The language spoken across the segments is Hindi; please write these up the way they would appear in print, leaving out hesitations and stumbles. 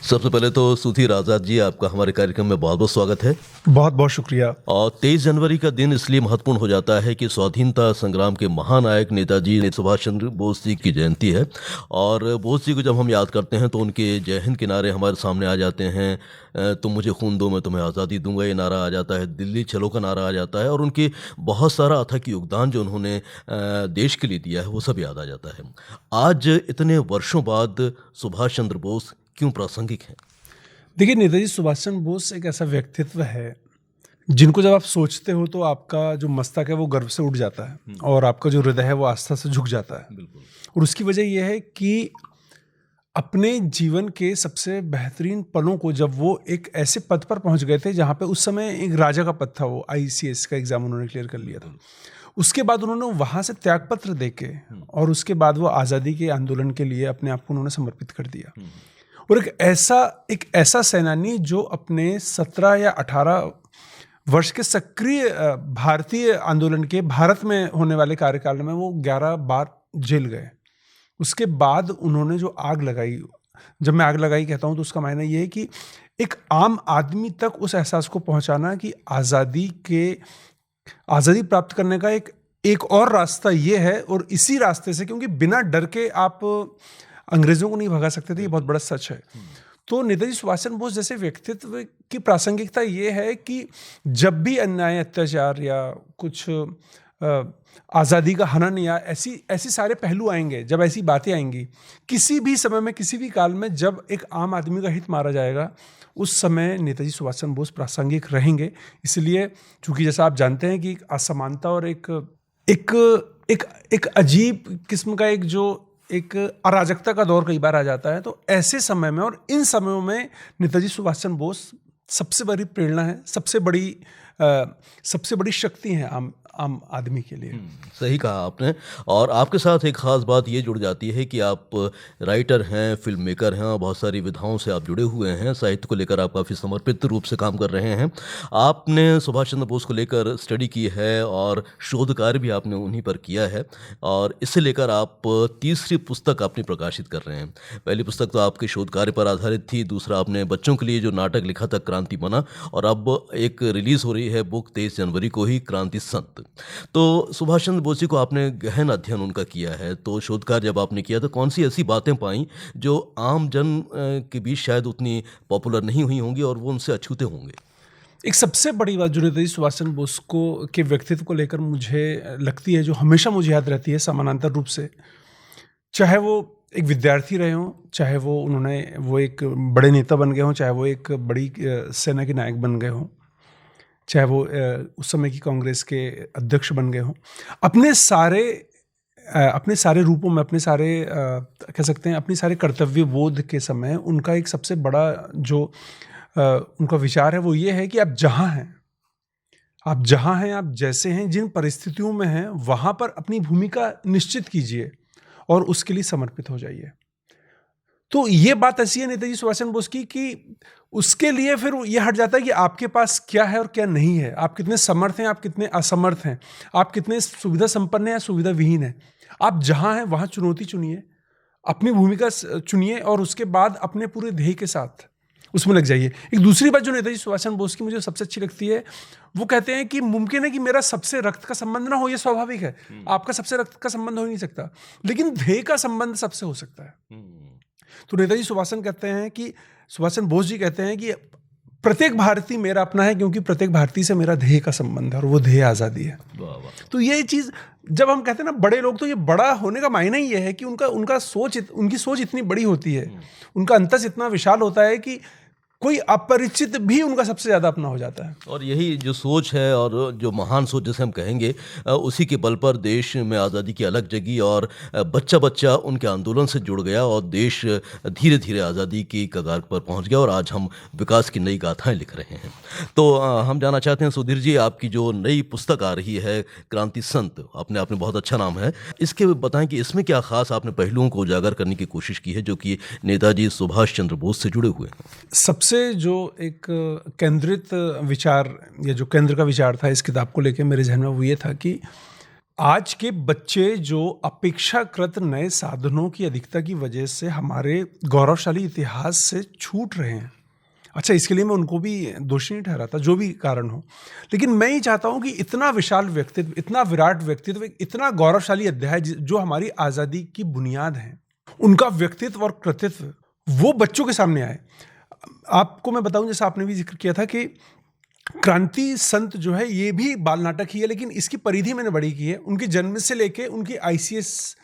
सबसे पहले तो सुधीर आज़ाद जी, आपका हमारे कार्यक्रम में बहुत बहुत स्वागत है। बहुत बहुत शुक्रिया। और 23 जनवरी का दिन इसलिए महत्वपूर्ण हो जाता है कि स्वाधीनता संग्राम के महानायक नेताजी सुभाष चंद्र बोस जी की जयंती है। और बोस जी को जब हम याद करते हैं तो उनके जय हिंद के नारे हमारे सामने आ जाते हैं। तुम मुझे खून दो मैं तुम्हें आज़ादी दूंगा, ये नारा आ जाता है। दिल्ली चलो का नारा आ जाता है। और उनके बहुत सारा अथक योगदान जो उन्होंने देश के लिए दिया है वो सब याद आ जाता है। आज इतने वर्षों बाद सुभाष चंद्र बोस क्यों प्रासंगिक हैं? देखिए, नेताजी सुभाष चंद्र बोस एक ऐसा व्यक्तित्व है जिनको जब आप सोचते हो तो आपका जो मस्तक है वो गर्व से उठ जाता है और आपका जो हृदय है वो आस्था से झुक जाता है। बिल्कुल। और उसकी वजह यह है कि अपने जीवन के सबसे बेहतरीन पलों को जब वो एक ऐसे पद पर पहुंच गए थे जहां पे उस समय एक राजा का पद था, वो ICS का एग्जाम उन्होंने क्लियर कर लिया था। उसके बाद उन्होंने वहां से त्यागपत्र देके और उसके बाद वो आज़ादी के आंदोलन के लिए अपने आप को उन्होंने समर्पित कर दिया। और एक ऐसा सेनानी जो अपने 17 या 18 वर्ष के सक्रिय भारतीय आंदोलन के भारत में होने वाले कार्यकाल में वो 11 बार जेल गए। उसके बाद उन्होंने जो आग लगाई, जब मैं आग लगाई कहता हूं तो उसका मायना ये है कि एक आम आदमी तक उस एहसास को पहुंचाना कि आज़ादी प्राप्त करने का एक और रास्ता ये है। और इसी रास्ते से, क्योंकि बिना डर के आप अंग्रेजों को नहीं भगा सकते थे, ये बहुत बड़ा सच है। तो नेताजी सुभाष चंद्र बोस जैसे व्यक्तित्व की प्रासंगिकता ये है कि जब भी अन्याय, अत्याचार या कुछ आज़ादी का हनन या ऐसी सारे पहलू आएंगे, जब ऐसी बातें आएंगी, किसी भी समय में, किसी भी काल में, जब एक आम आदमी का हित मारा जाएगा, उस समय नेताजी सुभाष चंद्र बोस प्रासंगिक रहेंगे। इसलिए चूंकि जैसा आप जानते हैं कि असमानता और एक अजीब किस्म का एक अराजकता का दौर कई बार आ जाता है, तो ऐसे समय में और इन समयों में नेताजी सुभाष चंद्र बोस सबसे बड़ी प्रेरणा है, सबसे बड़ी शक्ति है आम आदमी के लिए। सही कहा आपने। और आपके साथ एक ख़ास बात ये जुड़ जाती है कि आप राइटर हैं, फिल्म मेकर हैं और बहुत सारी विधाओं से आप जुड़े हुए हैं। साहित्य को लेकर आप काफ़ी समर्पित रूप से काम कर रहे हैं। आपने सुभाष चंद्र बोस को लेकर स्टडी की है और शोध कार्य भी आपने उन्हीं पर किया है। और इसे लेकर आप तीसरी पुस्तक अपनी प्रकाशित कर रहे हैं। पहली पुस्तक तो आपके शोध कार्य पर आधारित थी, दूसरा आपने बच्चों के लिए जो नाटक लिखा था क्रांति बना, और अब एक रिलीज़ हो रही है बुक 23 जनवरी को ही, क्रांति संत। तो सुभाष चंद्र बोस जी को आपने गहन अध्ययन उनका किया है, तो शोध कार्य जब आपने किया तो कौन सी ऐसी बातें पाई जो आम जन के बीच शायद उतनी पॉपुलर नहीं हुई होंगी और वो उनसे अछूते होंगे? एक सबसे बड़ी बात जो नेताजी सुभाष चंद्र बोस के व्यक्तित्व को लेकर मुझे लगती है, जो हमेशा मुझे याद रहती है समानांतर रूप से, चाहे वो एक विद्यार्थी रहे हों, चाहे वो एक बड़े नेता बन गए हों, चाहे वो एक बड़ी सेना के नायक बन गए हों, चाहे वो उस समय की कांग्रेस के अध्यक्ष बन गए हों, अपने सारे रूपों में, कह सकते हैं अपनी सारे कर्तव्य बोध के समय उनका एक सबसे बड़ा जो उनका विचार है वो ये है कि आप जहाँ हैं, आप जैसे हैं, जिन परिस्थितियों में हैं, वहाँ पर अपनी भूमिका निश्चित कीजिए और उसके लिए समर्पित हो जाइए। तो ये बात ऐसी है नेताजी सुभाष चंद्र बोस की कि उसके लिए फिर ये हट जाता है कि आपके पास क्या है और क्या नहीं है, आप कितने समर्थ हैं, आप कितने असमर्थ हैं, आप कितने सुविधा संपन्न हैं या सुविधा विहीन हैं। आप जहाँ हैं वहाँ चुनौती चुनिए, अपनी भूमिका चुनिए और उसके बाद अपने पूरे ध्येय के साथ उसमें लग जाइए। एक दूसरी बात जो नेताजी सुभाष चंद्र बोस की मुझे सबसे अच्छी लगती है, वो कहते हैं कि मुमकिन है कि मेरा सबसे रक्त का संबंध ना हो, ये स्वाभाविक है, आपका सबसे रक्त का संबंध हो नहीं सकता, लेकिन ध्येय का संबंध सबसे हो सकता है। तो नेताजी सुभाष चंद्र बोस जी कहते हैं कि प्रत्येक भारतीय मेरा अपना है, क्योंकि प्रत्येक भारतीय से मेरा ध्येय का संबंध है और वो ध्येय आज़ादी है। तो ये चीज़ जब हम कहते हैं ना बड़े लोग, तो ये बड़ा होने का मायना ही ये है कि उनकी सोच इतनी बड़ी होती है, उनका अंतस इतना विशाल होता है कि कोई अपरिचित भी उनका सबसे ज़्यादा अपना हो जाता है। और यही जो सोच है और जो महान सोच जैसे हम कहेंगे, उसी के बल पर देश में आज़ादी की अलग जगी और बच्चा बच्चा उनके आंदोलन से जुड़ गया और देश धीरे धीरे आज़ादी की कगार पर पहुंच गया और आज हम विकास की नई गाथाएं लिख रहे हैं। तो हम जानना चाहते हैं सुधीर जी, आपकी जो नई पुस्तक आ रही है क्रांति संत, अपने आप में बहुत अच्छा नाम है, इसके बताएं कि इसमें क्या खास आपने पहलुओं को उजागर करने की कोशिश की है जो कि नेताजी सुभाष चंद्र बोस से जुड़े हुए हैं? सबसे जो एक केंद्रित विचार या जो केंद्र का विचार था इस किताब को लेकर मेरे जहन में वो ये था कि आज के बच्चे जो अपेक्षाकृत नए साधनों की अधिकता की वजह से हमारे गौरवशाली इतिहास से छूट रहे हैं। अच्छा, इसके लिए मैं उनको भी दोषी नहीं ठहराता, जो भी कारण हो, लेकिन मैं ही चाहता हूं कि इतना विशाल व्यक्तित्व, इतना विराट व्यक्तित्व, इतना गौरवशाली अध्याय जो हमारी आज़ादी की बुनियाद है, उनका व्यक्तित्व और कृतित्व वो बच्चों के सामने आए। आपको मैं बताऊं, जैसा आपने भी जिक्र किया था कि क्रांति संत जो है ये भी बाल नाटक ही है, लेकिन इसकी परिधि मैंने बड़ी की है। उनके जन्म से लेके उनकी आईसीएस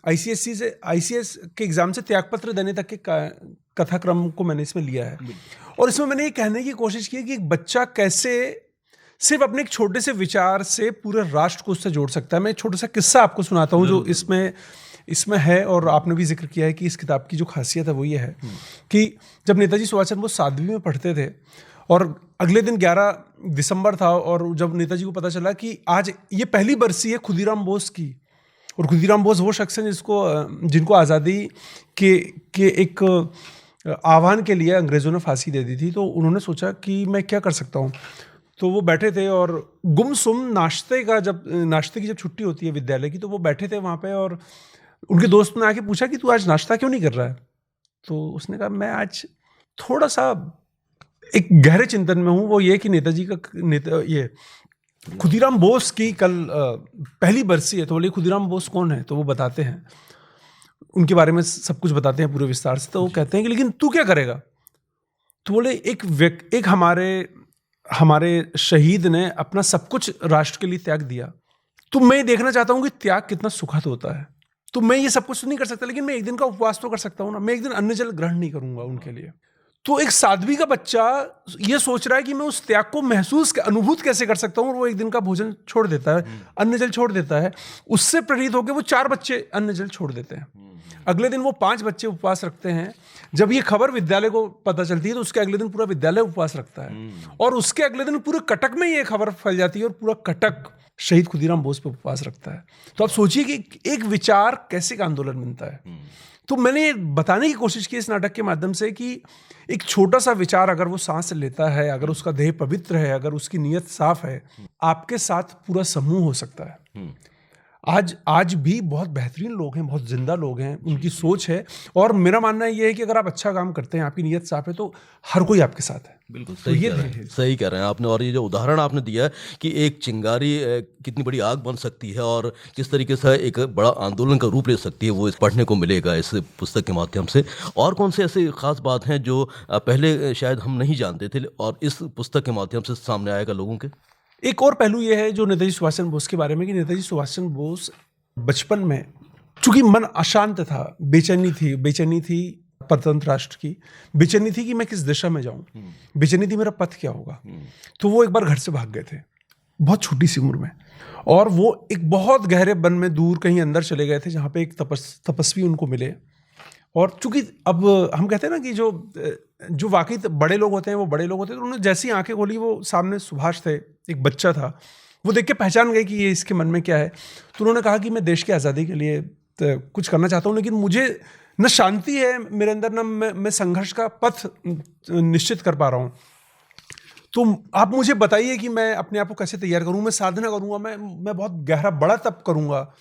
के एग्जाम से त्यागपत्र देने तक के कथाक्रम को मैंने इसमें लिया है। और इसमें मैंने ये कहने की कोशिश की है कि एक बच्चा कैसे सिर्फ अपने एक छोटे से विचार से पूरे राष्ट्र को उससे जोड़ सकता है। मैं एक छोटा सा किस्सा आपको सुनाता हूँ जो इसमें है, और आपने भी जिक्र किया है कि इस किताब की जो खासियत है वो ये है कि जब नेताजी सुभाष चंद्र बोस 7वीं में पढ़ते थे और अगले दिन 11 दिसंबर था, और जब नेताजी को पता चला कि आज ये पहली बरसी है खुदीराम बोस की, और खुदीराम बोस वो शख्स हैं जिनको आज़ादी के एक आह्वान के लिए अंग्रेज़ों ने फांसी दे दी थी। तो उन्होंने सोचा कि मैं क्या कर सकता हूँ। तो वो बैठे थे और गुमसुम नाश्ते की जब छुट्टी होती है विद्यालय की, तो वो बैठे थे वहाँ पे, और उनके दोस्त ने आके पूछा कि तू आज नाश्ता क्यों नहीं कर रहा है। तो उसने कहा मैं आज थोड़ा सा एक गहरे चिंतन में हूँ, वो ये कि नेताजी का ये खुदीराम बोस की कल पहली बरसी है। तो बोले खुदीराम बोस कौन है, तो वो बताते हैं, उनके बारे में सब कुछ बताते हैं पूरे विस्तार से। तो वो कहते हैं कि लेकिन तू क्या करेगा। तो बोले एक हमारे शहीद ने अपना सब कुछ राष्ट्र के लिए त्याग दिया, तो मैं देखना चाहता हूँ कि त्याग कितना सुखद होता है। तो मैं ये सब कुछ नहीं कर सकता, लेकिन मैं एक दिन का उपवास तो कर सकता हूँ ना, मैं एक दिन अन्न जल ग्रहण नहीं करूंगा उनके लिए। तो एक 7वीं का बच्चा ये सोच रहा है कि मैं उस त्याग को अनुभूत कैसे कर सकता हूँ, और वो एक दिन का भोजन छोड़ देता है, अन्न जल छोड़ देता है। उससे प्रेरित होकर वो 4 बच्चे अन्न जल छोड़ देते हैं। अगले दिन वो 5 बच्चे उपवास रखते हैं। जब ये खबर विद्यालय को पता चलती है तो उसके अगले दिन पूरा विद्यालय उपवास रखता है, और उसके अगले दिन पूरे कटक में ये खबर फैल जाती है और पूरा कटक शहीद खुदीराम बोस पे उपवास रखता है। तो आप सोचिए कि एक विचार कैसे एक आंदोलन बनता है। तो मैंने ये बताने की कोशिश की इस नाटक के माध्यम से कि एक छोटा सा विचार अगर वो सांस लेता है, अगर उसका देह पवित्र है, अगर उसकी नीयत साफ है, आपके साथ पूरा समूह हो सकता है। आज भी बहुत बेहतरीन लोग हैं, बहुत जिंदा लोग हैं, उनकी सोच है, और मेरा मानना ये है कि अगर आप अच्छा काम करते हैं, आपकी नीयत साफ है, तो हर कोई आपके साथ है। बिल्कुल सही कह रहे हैं आपने। और ये जो उदाहरण आपने दिया है कि एक चिंगारी कितनी बड़ी आग बन सकती है और किस तरीके से एक बड़ा आंदोलन का रूप ले सकती है, वो इस पढ़ने को मिलेगा इस पुस्तक के माध्यम से। और कौन से ऐसे खास बात हैं जो पहले शायद हम नहीं जानते थे और इस पुस्तक के माध्यम से सामने आएगा लोगों के? एक और पहलू ये है जो नेताजी सुभाष चंद्र बोस के बारे में, कि नेताजी सुभाष चंद्र बोस बचपन में, चूंकि मन अशांत था, बेचैनी थी परतंत्र राष्ट्र की, बेचैनी थी कि मैं किस दिशा में जाऊं, बेचैनी थी मेरा पथ क्या होगा। तो वो एक बार घर से भाग गए थे बहुत छोटी सी उम्र में, और वो एक बहुत गहरे वन में दूर कहीं अंदर चले गए थे, जहाँ पे एक तपस्वी उनको मिले। और चूंकि अब हम कहते हैं ना कि जो वाकई बड़े लोग होते हैं वो बड़े लोग होते हैं, तो उन्होंने जैसी आंखें खोली, वो सामने सुभाष थे, एक बच्चा था, वो देख के पहचान गए कि ये इसके मन में क्या है। तो उन्होंने कहा कि मैं देश की आज़ादी के लिए कुछ करना चाहता हूँ, लेकिन मुझे न शांति है मेरे अंदर, न मैं संघर्ष का पथ निश्चित कर पा रहा हूँ। तो आप मुझे बताइए कि मैं अपने आप को कैसे तैयार करूँ, मैं साधना करूँगा, मैं बहुत गहरा बड़ा तप करूँगा,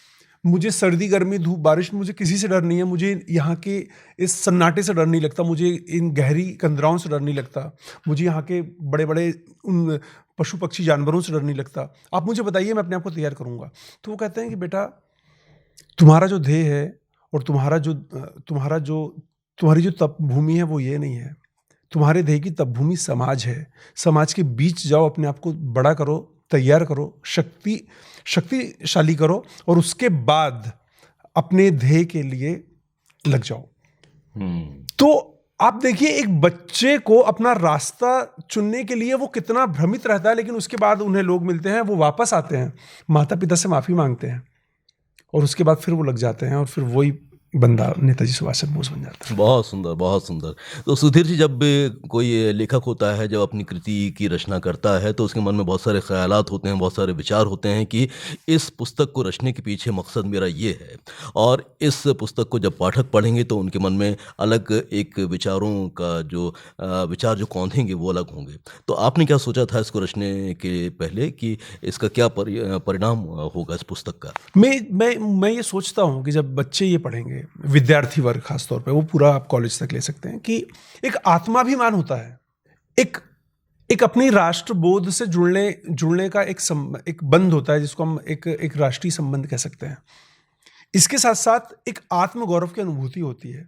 मुझे सर्दी गर्मी धूप बारिश मुझे किसी से डर नहीं है, मुझे यहाँ के इस सन्नाटे से डर नहीं लगता, मुझे इन गहरी कंदराओं से डर नहीं लगता, मुझे यहाँ के बड़े बड़े उन पशु पक्षी जानवरों से डर नहीं लगता। आप मुझे बताइए, मैं अपने आप को तैयार करूँगा। तो वो कहते हैं कि बेटा, तुम्हारा जो ध्येय है और तुम्हारी जो तप भूमि है वो ये नहीं है, तुम्हारे ध्येय की तप भूमि समाज है। समाज के बीच जाओ, अपने आप को बड़ा करो, तैयार करो, शक्तिशाली करो, और उसके बाद अपने ध्येय के लिए लग जाओ। तो आप देखिए, एक बच्चे को अपना रास्ता चुनने के लिए वो कितना भ्रमित रहता है, लेकिन उसके बाद उन्हें लोग मिलते हैं, वो वापस आते हैं, माता पिता से माफ़ी मांगते हैं, और उसके बाद फिर वो लग जाते हैं, और फिर वही बंदा नेताजी सुभाष चंद्र बोस बन जाता है। बहुत सुंदर, बहुत सुंदर। तो सुधीर जी, जब कोई लेखक होता है, जब अपनी कृति की रचना करता है तो उसके मन में बहुत सारे ख़यालात होते हैं, बहुत सारे विचार होते हैं कि इस पुस्तक को रचने के पीछे मकसद मेरा ये है, और इस पुस्तक को जब पाठक पढ़ेंगे तो उनके मन में अलग एक विचारों का जो विचार जो कौंधेंगे वो अलग होंगे। तो आपने क्या सोचा था इसको रचने के पहले कि इसका क्या परिणाम होगा इस पुस्तक का? मैं ये सोचता हूँ कि जब बच्चे ये पढ़ेंगे, विद्यार्थी वर्ग खास तौर पे, वो पूरा आप कॉलेज तक ले सकते हैं, कि एक आत्माभिमान होता है, एक अपनी राष्ट्रबोध से जुड़ने का एक बंध होता है, जिसको हम एक राष्ट्रीय संबंध कह सकते हैं। इसके साथ साथ एक आत्मगौरव की अनुभूति होती है।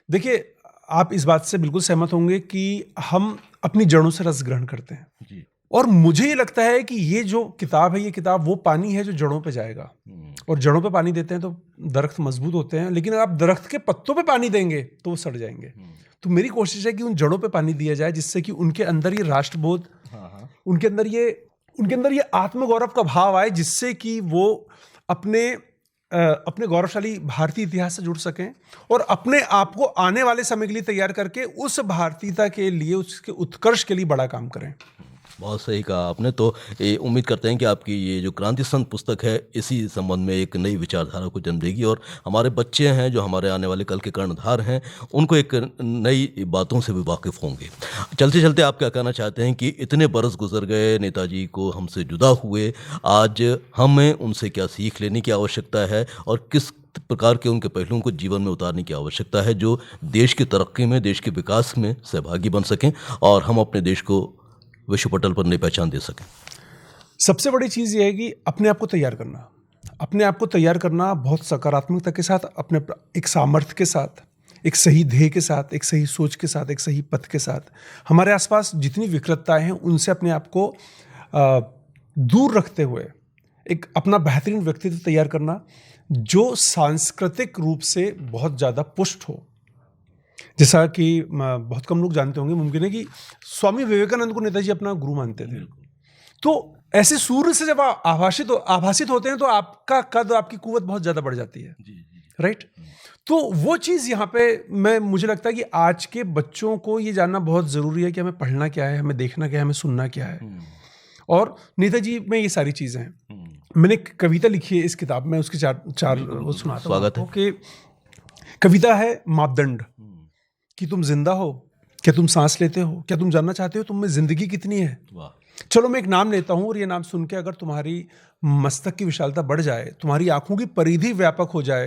देखिए, आप इस बात से बिल्कुल सहमत होंगे कि हम अपनी जड़ों से रस ग्रहण करते हैं जी। और मुझे ये लगता है कि ये जो किताब है, ये किताब वो पानी है जो जड़ों पे जाएगा, और जड़ों पे पानी देते हैं तो दरख्त मजबूत होते हैं, लेकिन अगर आप दरख्त के पत्तों पे पानी देंगे तो वो सड़ जाएंगे। तो मेरी कोशिश है कि उन जड़ों पे पानी दिया जाए, जिससे कि उनके अंदर ये राष्ट्रबोध, उनके अंदर ये आत्मगौरव का भाव आए, जिससे कि वो अपने गौरवशाली भारतीय इतिहास से जुड़ सकें और अपने आप को आने वाले समय के लिए तैयार करके उस भारतीयता के लिए, उसके उत्कर्ष के लिए बड़ा काम करें। बहुत सही कहा आपने। तो उम्मीद करते हैं कि आपकी ये जो क्रांति संत पुस्तक है इसी संबंध में एक नई विचारधारा को जन्म देगी, और हमारे बच्चे हैं जो हमारे आने वाले कल के कर्णधार हैं, उनको एक नई बातों से भी वाकिफ़ होंगे। चलते चलते आप क्या कहना चाहते हैं कि इतने बरस गुजर गए, नेताजी को हमसे जुदा हुए, आज हमें उनसे क्या सीख लेने की आवश्यकता है और किस प्रकार के उनके पहलुओं को जीवन में उतारने की आवश्यकता है जो देश की तरक्की में, देश के विकास में सहभागी बन सकें और हम अपने देश को विश्व पटल पर नई पहचान दे सकें? सबसे बड़ी चीज़ ये है कि अपने आप को तैयार करना बहुत सकारात्मकता के साथ, अपने एक सामर्थ्य के साथ, एक सही ध्येय के साथ, एक सही सोच के साथ, एक सही पथ के साथ, हमारे आसपास जितनी विकृतताएं हैं उनसे अपने आप को दूर रखते हुए एक अपना बेहतरीन व्यक्तित्व तैयार करना, जो सांस्कृतिक रूप से बहुत ज़्यादा पुष्ट हो। जैसा कि बहुत कम लोग जानते होंगे, मुमकिन है कि स्वामी विवेकानंद को नेताजी अपना गुरु मानते थे। तो ऐसे सूर्य से जब आभासित होते हैं तो आपका कद, आपकी कुव्वत बहुत ज़्यादा बढ़ जाती है, राइट? तो वो चीज़ यहाँ पे मुझे लगता है कि आज के बच्चों को ये जानना बहुत ज़रूरी है कि हमें पढ़ना क्या है, हमें देखना क्या है, हमें सुनना क्या है। और नेताजी में ये सारी चीज़ें हैं। मैंने एक कविता लिखी है इस किताब में, उसके चार वो सुनाता हूँ कि कविता है मापदंड, कि तुम जिंदा हो, क्या तुम सांस लेते हो, क्या तुम जानना चाहते हो तुम में जिंदगी कितनी है। चलो मैं एक नाम लेता हूं और ये नाम सुन के अगर तुम्हारी मस्तक की विशालता बढ़ जाए, तुम्हारी आंखों की परिधि व्यापक हो जाए,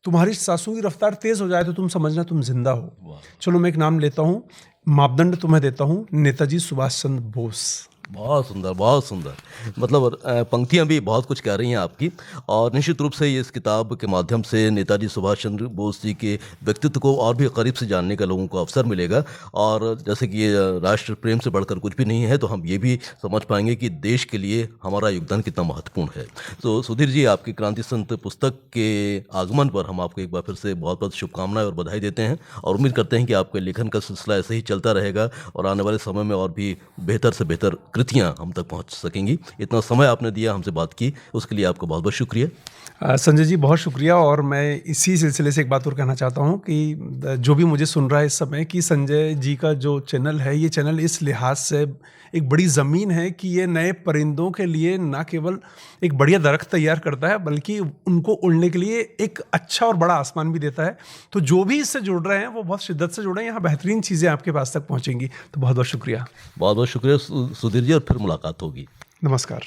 तुम्हारी सांसों की रफ्तार तेज हो जाए, तो तुम समझना तुम जिंदा हो। चलो मैं एक नाम लेता हूं, मापदंड तुम्हें देता हूं, नेताजी सुभाष चंद्र बोस। बहुत सुंदर, बहुत सुंदर। मतलब पंक्तियां भी बहुत कुछ कह रही हैं आपकी, और निश्चित रूप से ये इस किताब के माध्यम से नेताजी सुभाष चंद्र बोस जी के व्यक्तित्व को और भी करीब से जानने का लोगों को अवसर मिलेगा। और जैसे कि ये राष्ट्र प्रेम से बढ़कर कुछ भी नहीं है, तो हम ये भी समझ पाएंगे कि देश के लिए हमारा योगदान कितना महत्वपूर्ण है। तो सुधीर जी, आपकी क्रांति संत पुस्तक के आगमन पर हम आपको एक बार फिर से बहुत बहुत शुभकामनाएं और बधाई देते हैं, और उम्मीद करते हैं कि आपके लेखन का सिलसिला ऐसे ही चलता रहेगा और आने वाले समय में और भी बेहतर से बेहतर कृतियाँ हम तक पहुंच सकेंगी। इतना समय आपने दिया, हमसे बात की, उसके लिए आपका बहुत बहुत शुक्रिया। संजय जी, बहुत शुक्रिया। और मैं इसी सिलसिले से एक बात और कहना चाहता हूं कि जो भी मुझे सुन रहा है इस समय, कि संजय जी का जो चैनल है, ये चैनल इस लिहाज से एक बड़ी ज़मीन है कि ये नए परिंदों के लिए ना केवल एक बढ़िया दरख्त तैयार करता है, बल्कि उनको उड़ने के लिए एक अच्छा और बड़ा आसमान भी देता है। तो जो भी इससे जुड़ रहे हैं वो बहुत शिद्दत से जुड़े हैं, यहाँ बेहतरीन चीज़ें आपके पास तक पहुँचेंगी। तो बहुत बहुत शुक्रिया। बहुत बहुत शुक्रिया सुधीर जी, और फिर मुलाकात होगी। नमस्कार।